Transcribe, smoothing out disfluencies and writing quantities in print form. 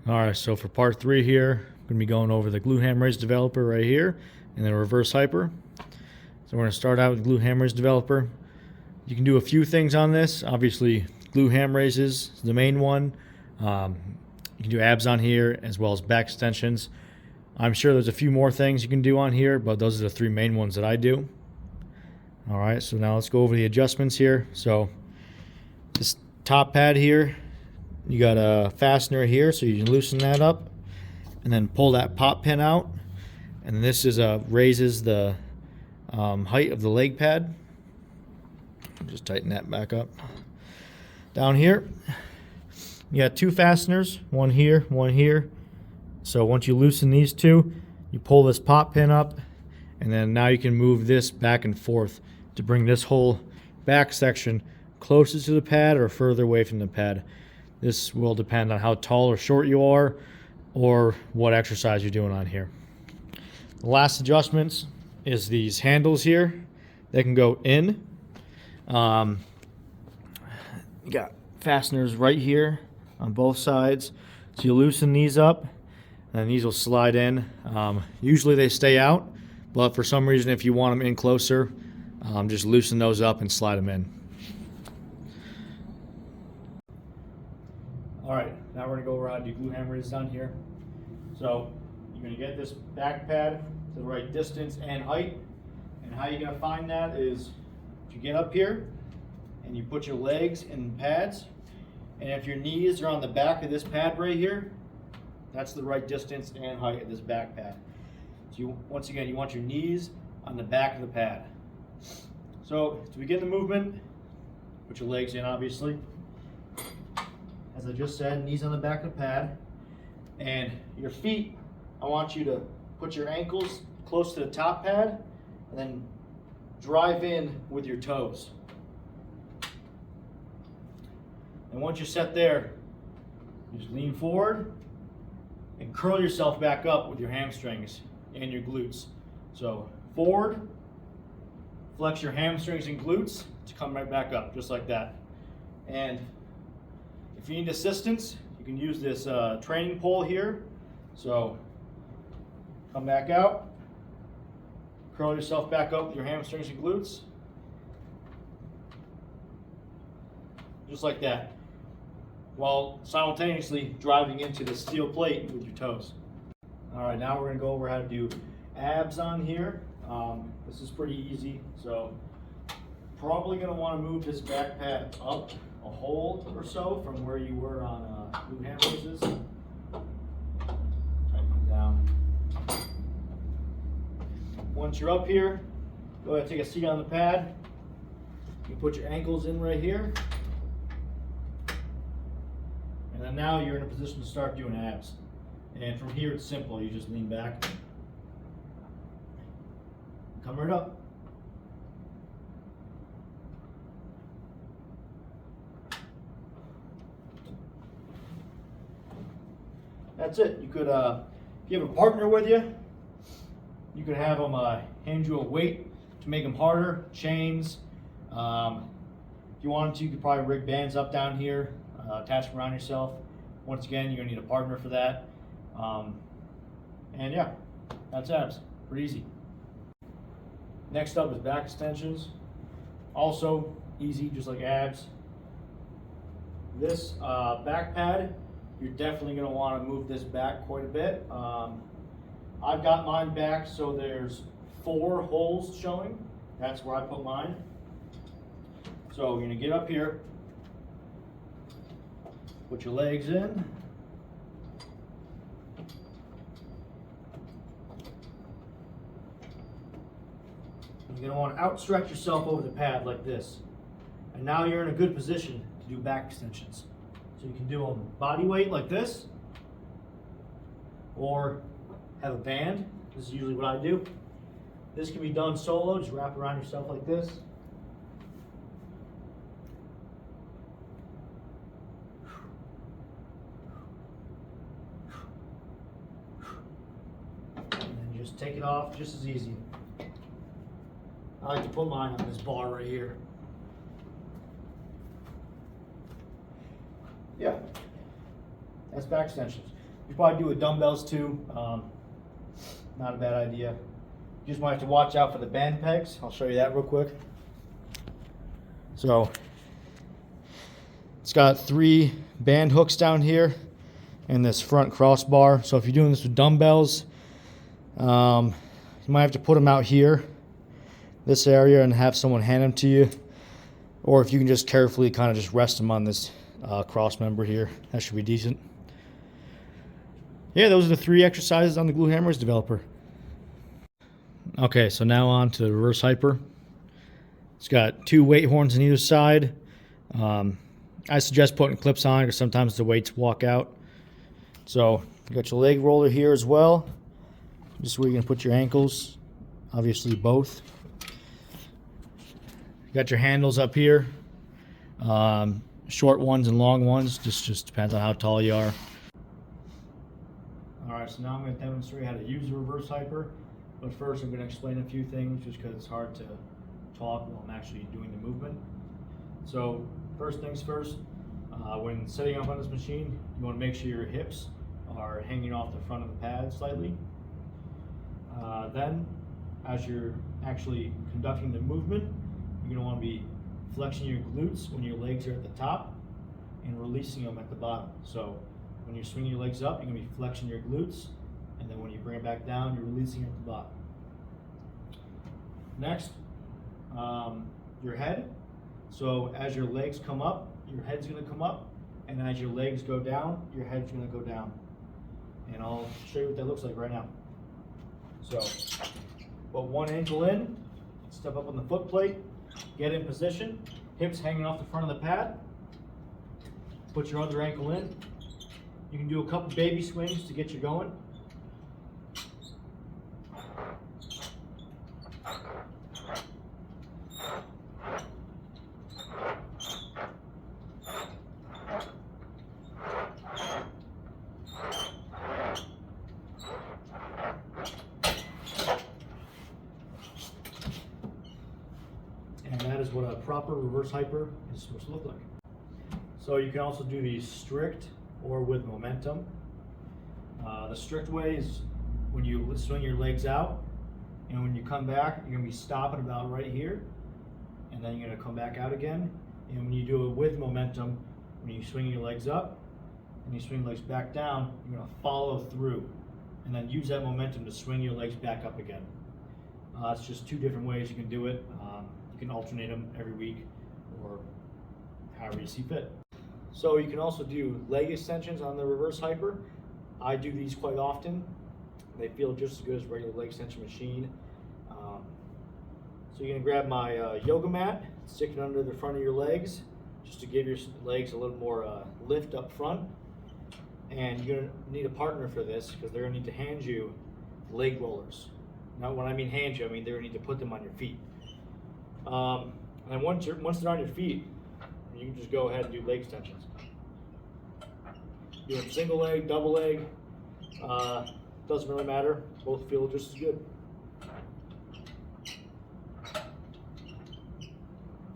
All right, so for part 3 here, I'm going to be going over the glute ham raise developer right here and then reverse hyper. So we're going to start out with glute ham raise developer. You can do a few things on this. Obviously, glute ham raises is the main one. You can do abs on here as well as back extensions. I'm sure there's a few more things you can do on here, but those are the 3 main ones that I do. All right, so now let's go over the adjustments here. So this top pad here, you got a fastener here, so you can loosen that up and then pull that pop pin out. And this is raises the height of the leg pad. Just tighten that back up. Down here, you got 2 fasteners, one here, one here. So once you loosen these 2, you pull this pop pin up, and then now you can move this back and forth to bring this whole back section closer to the pad or further away from the pad. This will depend on how tall or short you are or what exercise you're doing on here. The last adjustments is these handles here. They can go in. You got fasteners right here on both sides. So you loosen these up and these will slide in. Usually they stay out, but for some reason if you want them in closer, just loosen those up and slide them in. All right, now we're gonna go over how to do glute ham raises on here. So you're gonna get this back pad to the right distance and height. And how you're gonna find that is you get up here and you put your legs in pads. And if your knees are on the back of this pad right here, that's the right distance and height of this back pad. So once again, you want your knees on the back of the pad. So to begin the movement, put your legs in obviously. As I just said, knees on the back of the pad. And your feet, I want you to put your ankles close to the top pad and then drive in with your toes. And once you're set there, you just lean forward and curl yourself back up with your hamstrings and your glutes. So forward, flex your hamstrings and glutes to come right back up, just like that. And if you need assistance, you can use this training pole here. So come back out, curl yourself back up with your hamstrings and glutes. Just like that, while simultaneously driving into the steel plate with your toes. All right, now we're gonna go over how to do abs on here. This is pretty easy, so probably gonna wanna move this back pad up a hole or so from where you were on glute ham raises. Tighten them down. Once you're up here, go ahead and take a seat on the pad. You put your ankles in right here. And then now you're in a position to start doing abs. And from here it's simple, you just lean back. Come right up. That's it. You could, if you have a partner with you, you could have them hand you a weight to make them harder, chains. If you wanted to, you could probably rig bands up down here, attach them around yourself. Once again, you're gonna need a partner for that. And yeah, that's abs. Pretty easy. Next up is back extensions. Also easy, just like abs. This back pad, you're definitely going to want to move this back quite a bit. I've got mine back so there's 4 holes showing. That's where I put mine. So you're going to get up here, put your legs in. You're going to want to outstretch yourself over the pad like this. And now you're in a good position to do back extensions. So you can do them body weight like this, or have a band. This is usually what I do. This can be done solo, just wrap around yourself like this. And then you just take it off just as easy. I like to put mine on this bar right here. Yeah, that's back extensions. You probably do with dumbbells too. Not a bad idea. You just might have to watch out for the band pegs. I'll show you that real quick. So it's got 3 band hooks down here and this front crossbar. So if you're doing this with dumbbells, you might have to put them out here, this area, and have someone hand them to you. Or if you can just carefully kind of just rest them on this cross member here, that should be decent. Yeah, those are the 3 exercises on the Glute Hammer Raise Developer. Okay, so now on to the reverse hyper. It's got 2 weight horns on either side. I suggest putting clips on because sometimes the weights walk out. So you got your leg roller here as well. Just where you can put your ankles, obviously both. You got your handles up here. Short ones and long ones, just depends on how tall you are. Alright, so now I'm going to demonstrate how to use the reverse hyper. But first I'm going to explain a few things just because it's hard to talk while I'm actually doing the movement. So first things first, when setting up on this machine, you want to make sure your hips are hanging off the front of the pad slightly. Then, as you're actually conducting the movement, you're going to want to be flexing your glutes when your legs are at the top and releasing them at the bottom. So when you're swinging your legs up, you're going to be flexing your glutes, and then when you bring it back down, you're releasing at the bottom. Next, your head. So as your legs come up, your head's going to come up, and as your legs go down, your head's going to go down. And I'll show you what that looks like right now. So put one ankle in, step up on the foot plate, get in position, hips hanging off the front of the pad. Put your other ankle in. You can do a couple baby swings to get you going. And that is what a proper reverse hyper is supposed to look like. So you can also do these strict or with momentum. The strict way is when you swing your legs out, and when you come back, you're going to be stopping about right here, and then you're going to come back out again. And when you do it with momentum, when you swing your legs up and you swing your legs back down, you're going to follow through and then use that momentum to swing your legs back up again. It's just 2 different ways you can do it. You can alternate them every week or however you see fit. So you can also do leg extensions on the reverse hyper. I do these quite often. They feel just as good as a regular leg extension machine. So you're going to grab my yoga mat, stick it under the front of your legs just to give your legs a little more lift up front. And you're going to need a partner for this because they're going to need to hand you leg rollers. Now when I mean hand you, I mean they're going to need to put them on your feet. And once they're on your feet, you can just go ahead and do leg extensions. Do a single leg, double leg, doesn't really matter. Both feel just as good.